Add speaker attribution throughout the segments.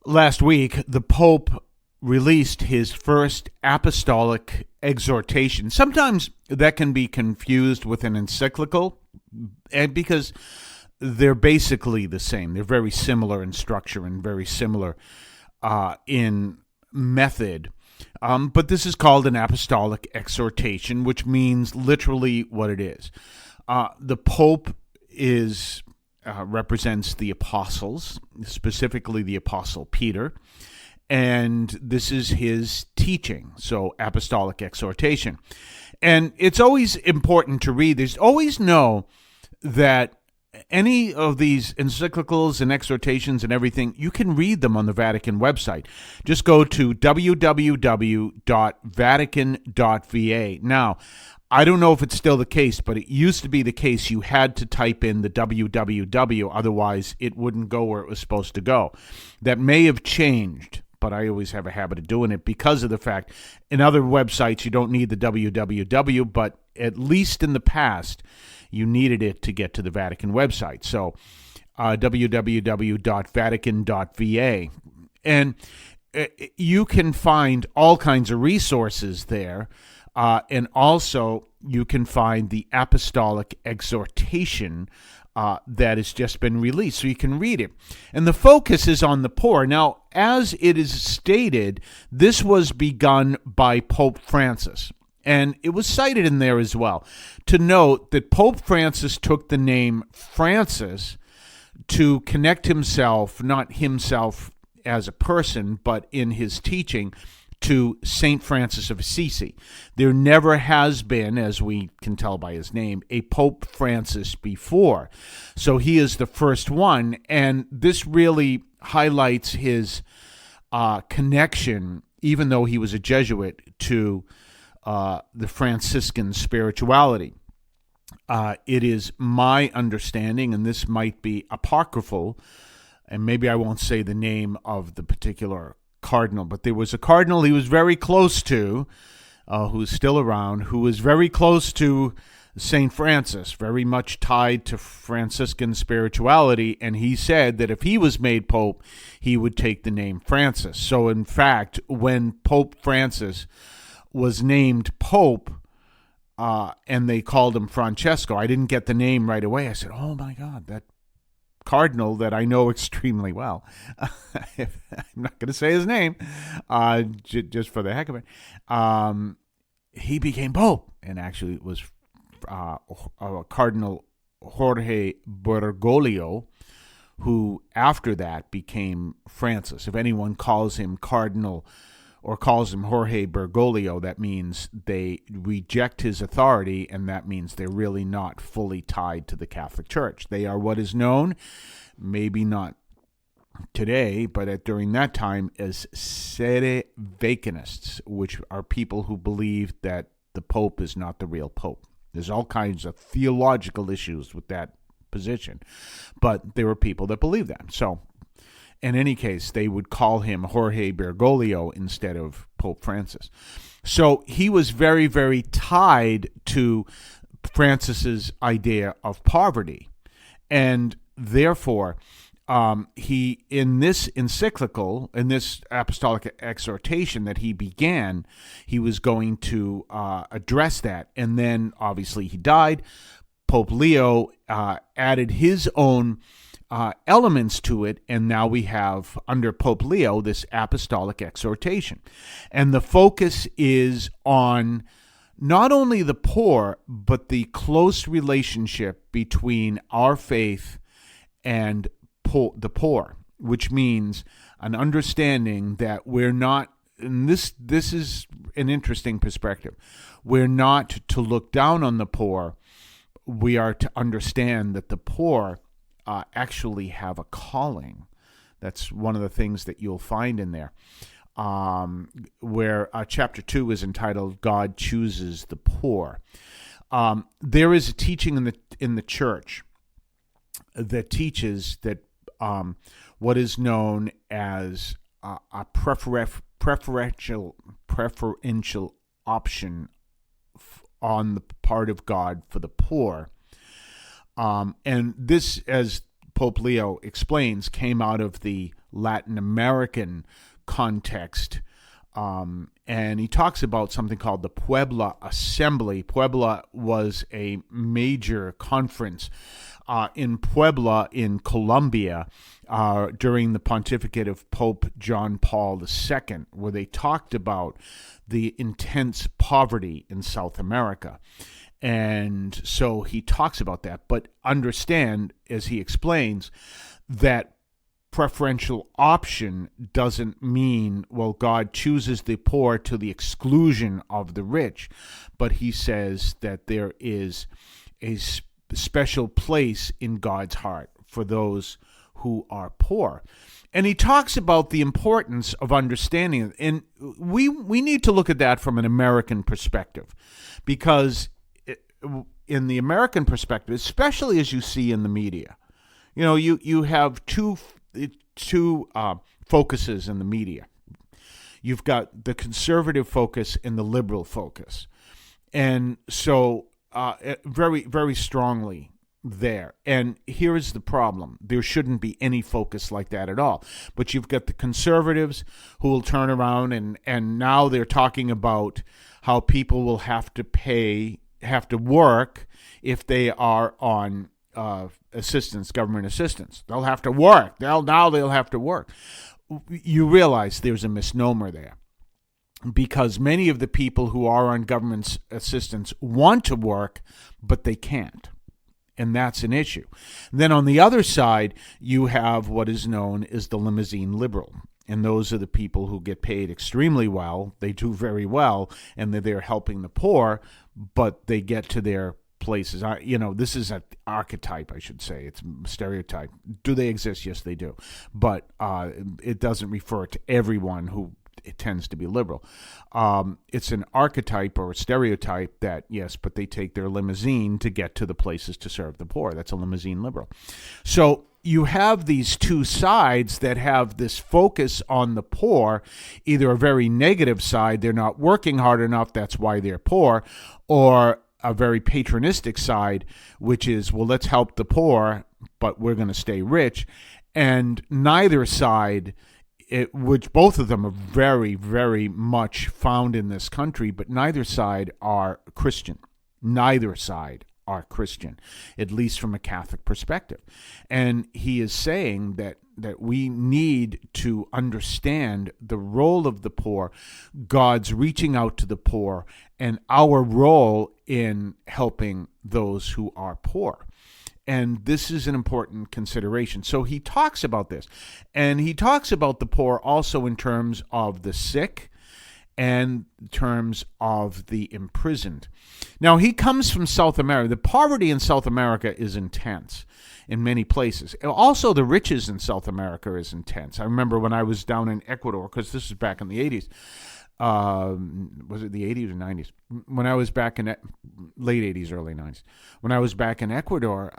Speaker 1: Last week, the Pope released his first apostolic exhortation. Sometimes that can be confused with an encyclical, and because they're basically the same. They're very similar in structure and very similar in method. But this is called an apostolic exhortation, which means literally what it is. The Pope represents the apostles, specifically the Apostle Peter, and this is his teaching, so apostolic exhortation. And it's always important to read. There's always know that any of these encyclicals and exhortations and everything, you can read them on the Vatican website. Just go to www.vatican.va. Now, I don't know if it's still the case, but it used to be the case you had to type in the www, otherwise it wouldn't go where it was supposed to go. That may have changed, but I always have a habit of doing it because of the fact in other websites you don't need the www, but at least in the past you needed it to get to the Vatican website. So www.vatican.va. And you can find all kinds of resources there. And also, you can find the apostolic exhortation that has just been released, so you can read it. And the focus is on the poor. Now, as it is stated, this was begun by Pope Francis, and it was cited in there as well, to note that Pope Francis took the name Francis to connect himself, not himself as a person, but in his teaching, to St. Francis of Assisi. There never has been, as we can tell by his name, a Pope Francis before. So he is the first one, and this really highlights his connection, even though he was a Jesuit, to the Franciscan spirituality. It is my understanding, and this might be apocryphal, and maybe I won't say the name of the particular cardinal, but there was a cardinal he was very close to, who's still around, who was very close to St. Francis, very much tied to Franciscan spirituality, and he said that if he was made Pope, he would take the name Francis. So in fact, when Pope Francis was named Pope, and they called him Francesco, I didn't get the name right away. I said, oh my God, that cardinal that I know extremely well. I'm not going to say his name, just for the heck of it. He became Pope, and actually it was Cardinal Jorge Bergoglio, who after that became Francis. If anyone calls him Cardinal or calls him Jorge Bergoglio, that means they reject his authority, and that means they're really not fully tied to the Catholic Church. They are what is known, maybe not today, but during that time, as sede vacanists, which are people who believe that the Pope is not the real Pope. There's all kinds of theological issues with that position, but there were people that believe that. So in any case, they would call him Jorge Bergoglio instead of Pope Francis. So he was very, very tied to Francis's idea of poverty. And therefore, he, in this encyclical, in this apostolic exhortation that he began, he was going to address that. And then, obviously, he died. Pope Leo added his own elements to it, and now we have, under Pope Leo, this apostolic exhortation. And the focus is on not only the poor, but the close relationship between our faith and the poor, which means an understanding that we're not, and this is an interesting perspective, we're not to look down on the poor, we are to understand that the poor actually have a calling. That's one of the things that you'll find in there, where chapter 2 is entitled "God Chooses the Poor." There is a teaching in the church that teaches that what is known as a preferential option on the part of God for the poor. And this, as Pope Leo explains, came out of the Latin American context. And he talks about something called the Puebla Assembly. Puebla was a major conference in Puebla in Colombia during the pontificate of Pope John Paul II, where they talked about the intense poverty in South America. And so he talks about that. But understand, as he explains, that preferential option doesn't mean, well, God chooses the poor to the exclusion of the rich. But he says that there is a special place in God's heart for those who are poor. And he talks about the importance of understanding it. And we need to look at that from an American perspective, because in the American perspective, especially as you see in the media, you have two focuses in the media. You've got the conservative focus and the liberal focus. And so very, very strongly there. And here is the problem. There shouldn't be any focus like that at all. But you've got the conservatives who will turn around and now they're talking about how people will have to work if they are on government assistance. They'll have to work. They'll have to work. You realize there's a misnomer there, because many of the people who are on government assistance want to work, but they can't. And that's an issue. Then on the other side, you have what is known as the limousine liberal. And those are the people who get paid extremely well. They do very well, and they're there helping the poor, but they get to their places. This is an archetype, I should say. It's a stereotype. Do they exist? Yes, they do. But it doesn't refer to everyone who it tends to be liberal. It's an archetype or a stereotype that, yes, but they take their limousine to get to the places to serve the poor. That's a limousine liberal. So you have these two sides that have this focus on the poor, either a very negative side, they're not working hard enough, that's why they're poor, or a very patronistic side, which is, well, let's help the poor, but we're going to stay rich. And neither side, which both of them are very, very much found in this country, but neither side are Christian. Neither side are Christian, at least from a Catholic perspective. And he is saying that we need to understand the role of the poor, God's reaching out to the poor, and our role in helping those who are poor. And this is an important consideration. So he talks about this. And he talks about the poor also in terms of the sick and in terms of the imprisoned. Now, he comes from South America. The poverty in South America is intense in many places. Also, the riches in South America is intense. I remember when I was down in Ecuador, because this is back in the 80s. Was it the 80s or 90s? When I was back in late 80s, early 90s, when I was back in Ecuador,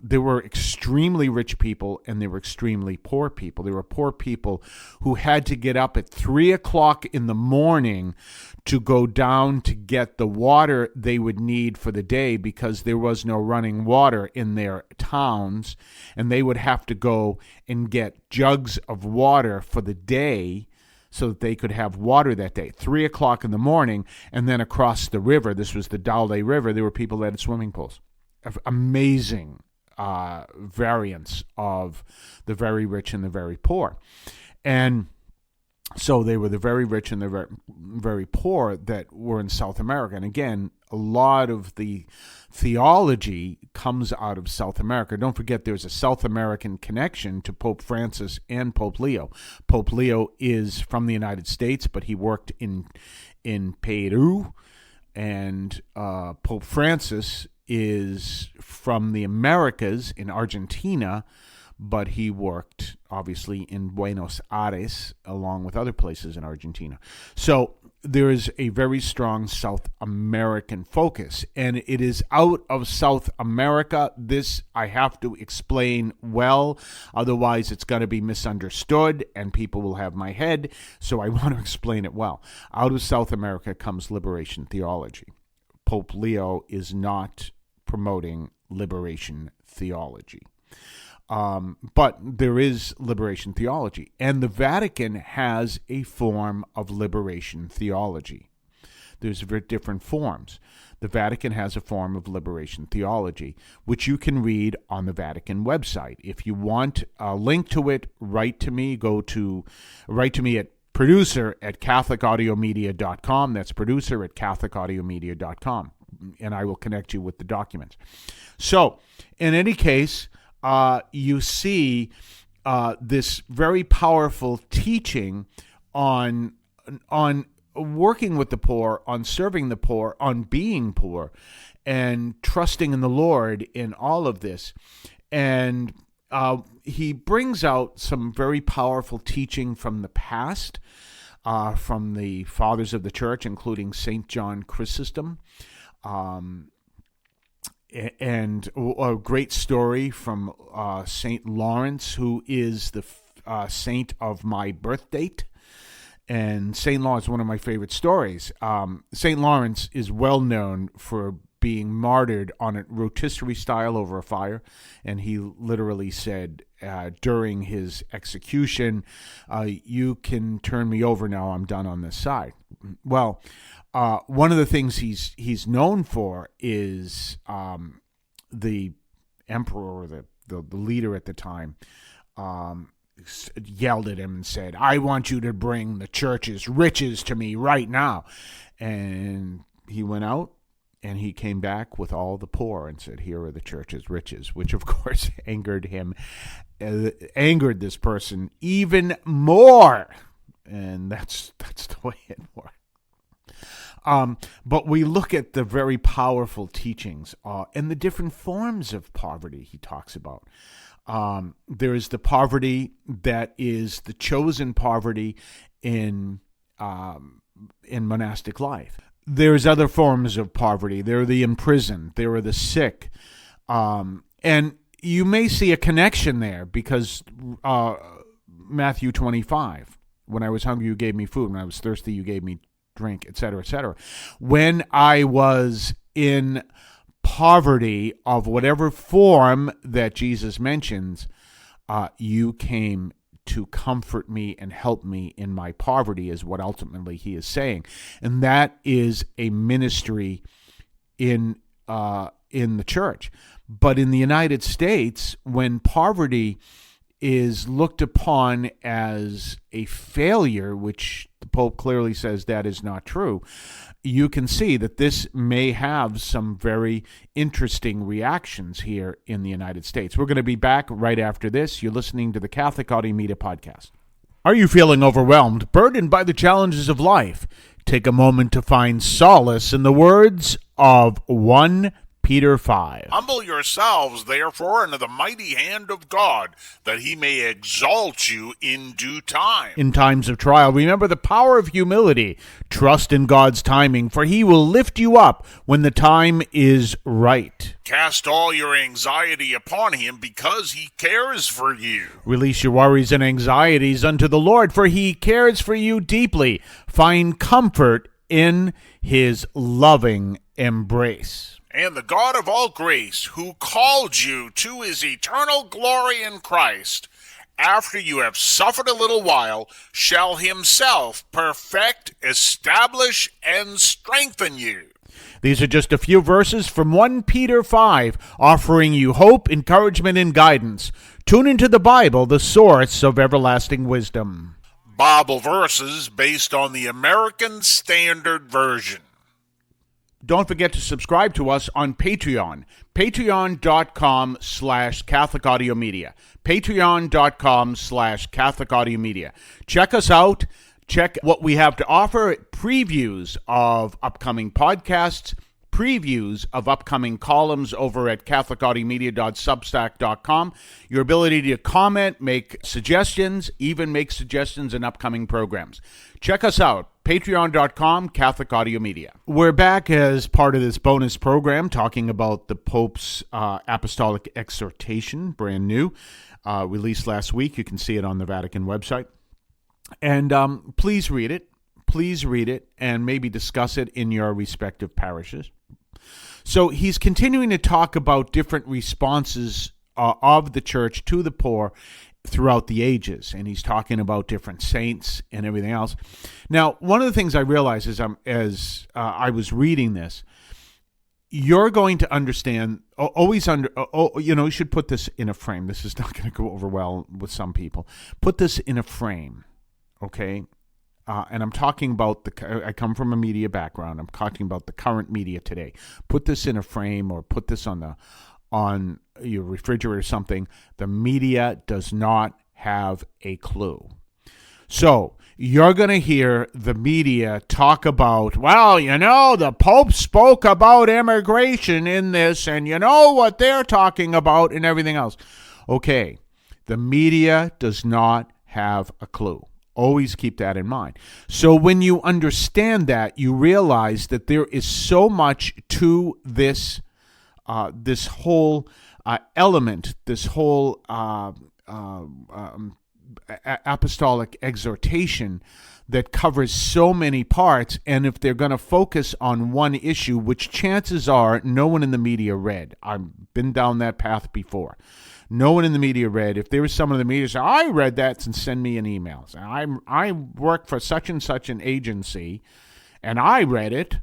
Speaker 1: there were extremely rich people and there were extremely poor people. There were poor people who had to get up at 3 o'clock in the morning to go down to get the water they would need for the day, because there was no running water in their towns, and they would have to go and get jugs of water for the day so that they could have water that day. 3 o'clock in the morning, and then across the river, this was the Dalde River, there were people that had swimming pools. Amazing variance of the very rich and the very poor. And so they were the very rich and the very, very poor that were in South America. And again, a lot of the theology comes out of South America. Don't forget, there's a South American connection to Pope Francis and Pope Leo. Pope Leo is from the United States, but he worked in Peru. And Pope Francis is from the Americas, in Argentina, but he worked, obviously, in Buenos Aires, along with other places in Argentina. So there is a very strong South American focus, and it is out of South America. This I have to explain well, otherwise it's going to be misunderstood, and people will have my head, so I want to explain it well. Out of South America comes liberation theology. Pope Leo is not promoting liberation theology. But there is liberation theology, and the Vatican has a form of liberation theology. There's different forms. The Vatican has a form of liberation theology, which you can read on the Vatican website. If you want a link to it, write to me at producer@catholicaudiomedia.com. That's producer@catholicaudiomedia.com, and I will connect you with the documents. So, in any case, you see this very powerful teaching on working with the poor, on serving the poor, on being poor, and trusting in the Lord in all of this. And he brings out some very powerful teaching from the past, from the fathers of the church, including St. John Chrysostom, and a great story from St. Lawrence, who is the saint of my birth date. And St. Lawrence is one of my favorite stories. St. Lawrence is well known for being martyred on a rotisserie style over a fire. And he literally said during his execution, you can turn me over now, I'm done on this side. Well, one of the things he's known for is the emperor, or the leader at the time, yelled at him and said, "I want you to bring the church's riches to me right now." And he went out and he came back with all the poor and said, "Here are the church's riches," which of course angered this person even more. And that's the way it works. But we look at the very powerful teachings and the different forms of poverty he talks about. There is the poverty that is the chosen poverty in monastic life. There's other forms of poverty. There are the imprisoned. There are the sick. And you may see a connection there because Matthew 25, when I was hungry, you gave me food. When I was thirsty, you gave me drink, etc., etc. When I was in poverty of whatever form that Jesus mentions, you came to comfort me and help me in my poverty, is what ultimately he is saying. And that is a ministry in the church. But in the United States, when poverty is looked upon as a failure, which the Pope clearly says that is not true, you can see that this may have some very interesting reactions here in the United States. We're going to be back right after this. You're listening to the Catholic Audio Media Podcast. Are you feeling overwhelmed, burdened by the challenges of life? Take a moment to find solace in the words of 1 Peter 5.
Speaker 2: Humble yourselves, therefore, under the mighty hand of God, that he may exalt you in due time.
Speaker 1: In times of trial, remember the power of humility. Trust in God's timing, for he will lift you up when the time is right.
Speaker 2: Cast all your anxiety upon him, because he cares for you.
Speaker 1: Release your worries and anxieties unto the Lord, for he cares for you deeply. Find comfort in his loving embrace.
Speaker 2: And the God of all grace, who called you to his eternal glory in Christ, after you have suffered a little while, shall himself perfect, establish, and strengthen you.
Speaker 1: These are just a few verses from 1 Peter 5, offering you hope, encouragement, and guidance. Tune into the Bible, the source of everlasting wisdom.
Speaker 2: Bible verses based on the American Standard Version.
Speaker 1: Don't forget to subscribe to us on Patreon. Patreon.com/Catholic Audio Media. Patreon.com/Catholic Audio Media. Check us out. Check what we have to offer. Previews of upcoming podcasts. Previews of upcoming columns over at catholicaudiomedia.substack.com. Your ability to comment, make suggestions, even make suggestions in upcoming programs. Check us out. Patreon.com, Catholic Audio Media. We're back as part of this bonus program talking about the Pope's Apostolic Exhortation, brand new, released last week. You can see it on the Vatican website. And please read it. Please read it and maybe discuss it in your respective parishes. So he's continuing to talk about different responses of the church to the poor throughout the ages, and he's talking about different saints and everything else. Now, one of the things I realized as I was reading this, you're going to understand, you should put this in a frame. This is not going to go over well with some people. Put this in a frame, okay? And I'm talking about I come from a media background. I'm talking about the current media today. Put this in a frame, or put this on your refrigerator or something. The media does not have a clue. So you're going to hear the media talk about, well, the Pope spoke about immigration in this, and you know what they're talking about and everything else. Okay, the media does not have a clue. Always keep that in mind. So when you understand that, you realize that there is so much to this this whole element, this whole apostolic exhortation that covers so many parts. And if they're going to focus on one issue, which chances are no one in the media read, I've been down that path before. No one in the media read. If there was someone in the media say, I read that, and send me an email. I work for such and such an agency, and I read it,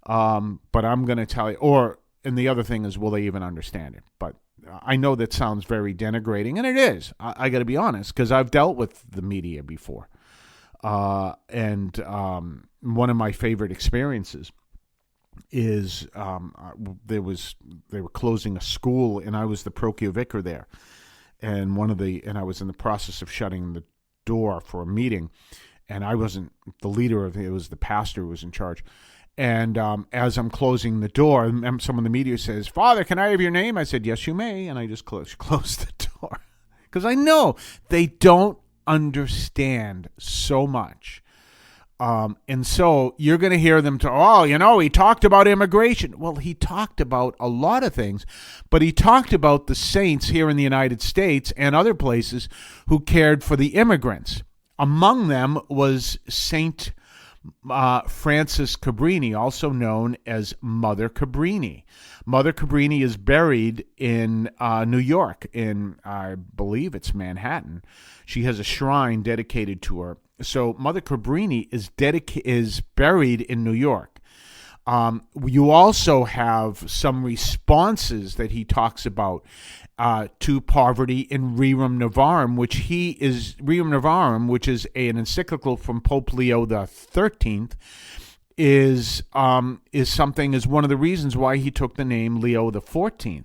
Speaker 1: but I'm going to tell you. And the other thing is, will they even understand it? But I know that sounds very denigrating, and it is. I got to be honest, because I've dealt with the media before. And one of my favorite experiences is they were closing a school, and I was the parochial vicar there, and I was in the process of shutting the door for a meeting, and I wasn't the leader of it. It was the pastor who was in charge. And as I'm closing the door, someone in the media says, "Father, can I have your name?" I said, "Yes, you may," and I just closed the door because I know they don't understand so much. And so you're going to hear them talk, he talked about immigration. Well, he talked about a lot of things, but he talked about the saints here in the United States and other places who cared for the immigrants. Among them was Saint Frances Cabrini, also known as Mother Cabrini. Mother Cabrini is buried in New York, in, I believe it's Manhattan. She has a shrine dedicated to her. So Mother Cabrini is buried in New York. You also have some responses that he talks about to poverty in Rerum Novarum, which is an encyclical from Pope Leo XIII, is one of the reasons why he took the name Leo XIV.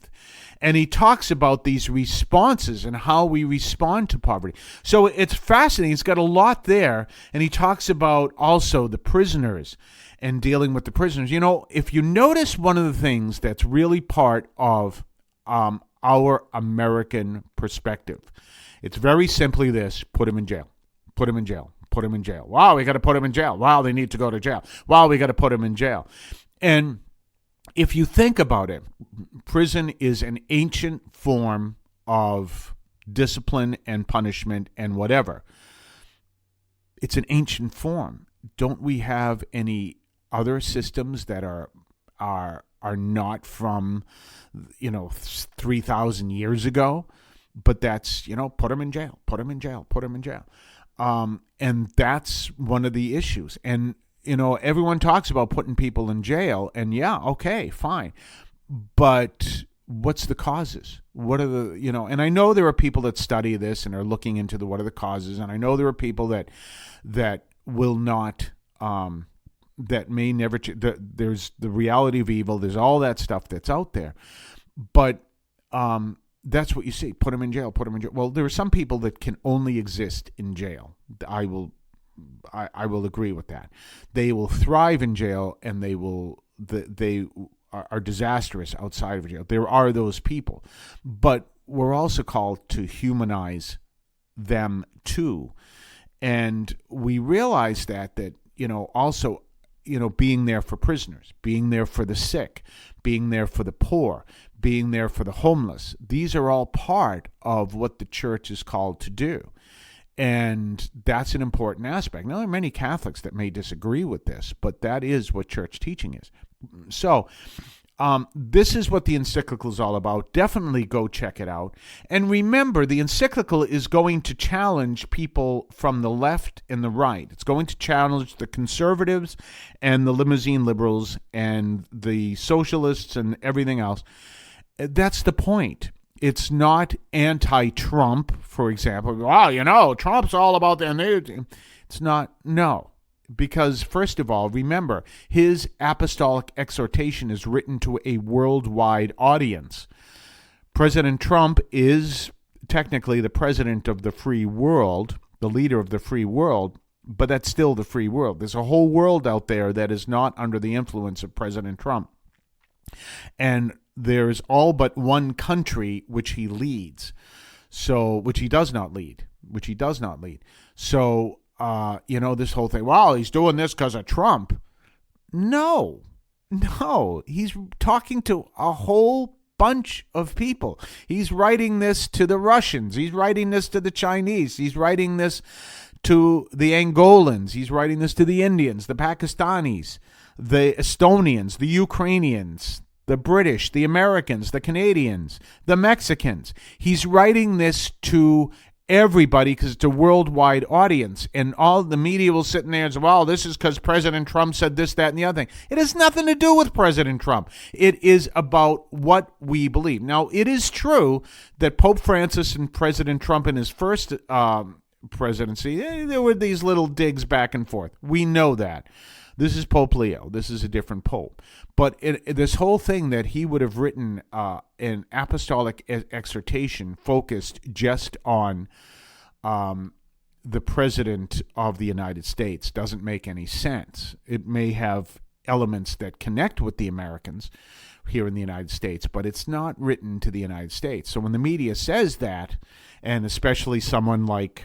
Speaker 1: And he talks about these responses and how we respond to poverty. So it's fascinating. It's got a lot there. And he talks about also the prisoners and dealing with the prisoners. If you notice, one of the things that's really part of our American perspective, it's very simply this: put him in jail, put him in jail, put him in jail. Wow, we got to put him in jail. Wow, they need to go to jail. Wow, we got to put him in jail. And if you think about it, prison is an ancient form of discipline and punishment and whatever. It's an ancient form. Don't we have any other systems that are not from 3,000 years ago? But that's, put them in jail, put them in jail, put them in jail. And that's one of the issues. And everyone talks about putting people in jail, and yeah, okay, fine. But what's the causes? What are the, and I know there are people that study this and are looking into what are the causes. And I know there are people that will not, that may never, there's the reality of evil. There's all that stuff that's out there. But that's what you see. Put them in jail, put them in jail. Well, there are some people that can only exist in jail. I will agree with that. They will thrive in jail, and they are disastrous outside of jail. There are those people, but we're also called to humanize them too. And we realize that also, being there for prisoners, being there for the sick, being there for the poor, being there for the homeless. These are all part of what the church is called to do. And that's an important aspect. Now, there are many Catholics that may disagree with this, but that is what church teaching is. So This is what the encyclical is all about. Definitely go check it out. And remember, the encyclical is going to challenge people from the left and the right. It's going to challenge the conservatives and the limousine liberals and the socialists and everything else. That's the point. It's not anti-Trump, for example. Wow, Trump's all about that. It's not, no. Because, first of all, remember, his apostolic exhortation is written to a worldwide audience. President Trump is technically the president of the free world, the leader of the free world, but that's still the free world. There's a whole world out there that is not under the influence of President Trump. And there's all but one country which he leads, which he does not lead. So, this whole thing, wow, he's doing this because of Trump. No, he's talking to a whole bunch of people. He's writing this to the Russians. He's writing this to the Chinese. He's writing this to the Angolans. He's writing this to the Indians, the Pakistanis, the Estonians, the Ukrainians, the British, the Americans, the Canadians, the Mexicans. He's writing this to everybody because it's a worldwide audience, and all the media will sit in there and say, well, this is because President Trump said this, that, and the other thing. It has nothing to do with President Trump. It is about what we believe. Now, it is true that Pope Francis and President Trump in his first presidency, there were these little digs back and forth. We know that. This is Pope Leo. This is a different pope. But this whole thing that he would have written an apostolic exhortation focused just on the president of the United States doesn't make any sense. It may have elements that connect with the Americans here in the United States, but it's not written to the United States. So when the media says that, and especially someone like,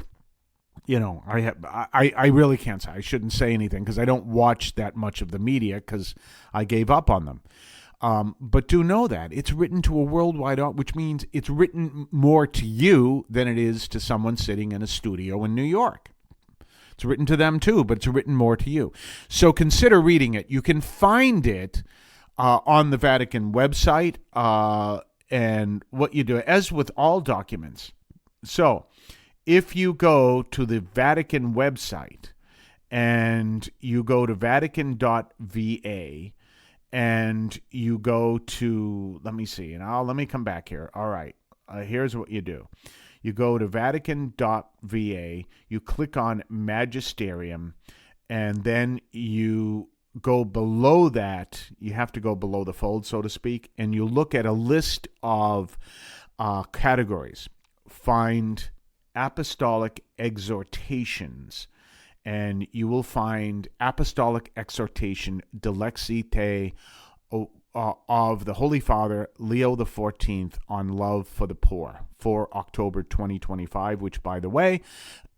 Speaker 1: I really can't say. I shouldn't say anything because I don't watch that much of the media because I gave up on them. But do know that it's written to a worldwide audience, which means it's written more to you than it is to someone sitting in a studio in New York. It's written to them too, but it's written more to you. So consider reading it. You can find it on the Vatican website, and what you do, as with all documents. So if you go to the Vatican website and you go to vatican.va and you go to, let me see, and let me come back here. All right, here's what you do. You go to vatican.va, you click on Magisterium, and then you go below that. You have to go below the fold, so to speak, and you look at a list of categories. Find Apostolic Exhortations, and you will find Apostolic Exhortation Dilexi Te of the Holy Father Leo XIV on love for the poor for October 2025, which, by the way,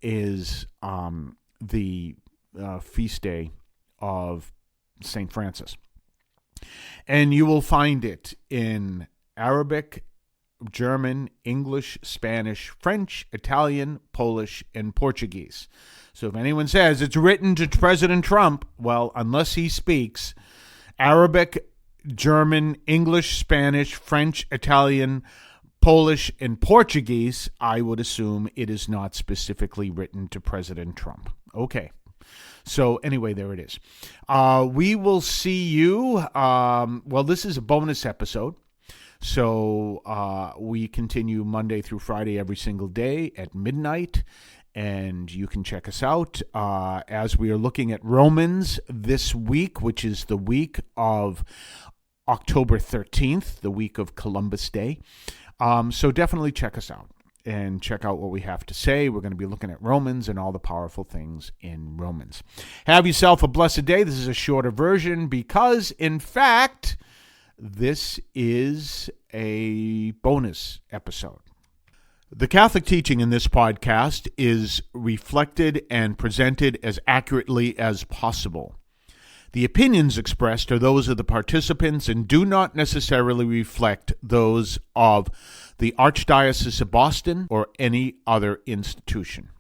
Speaker 1: is the feast day of St. Francis. And you will find it in Arabic, German, English, Spanish, French, Italian, Polish, and Portuguese. So if anyone says it's written to President Trump, well, unless he speaks Arabic, German, English, Spanish, French, Italian, Polish, and Portuguese, I would assume it is not specifically written to President Trump. Okay. So anyway, there it is. We will see you. This is a bonus episode. So we continue Monday through Friday every single day at midnight, and you can check us out as we are looking at Romans this week, which is the week of October 13th, the week of Columbus Day. So definitely check us out and check out what we have to say. We're going to be looking at Romans and all the powerful things in Romans. Have yourself a blessed day. This is a shorter version because, in fact, this is a bonus episode. The Catholic teaching in this podcast is reflected and presented as accurately as possible. The opinions expressed are those of the participants and do not necessarily reflect those of the Archdiocese of Boston or any other institution.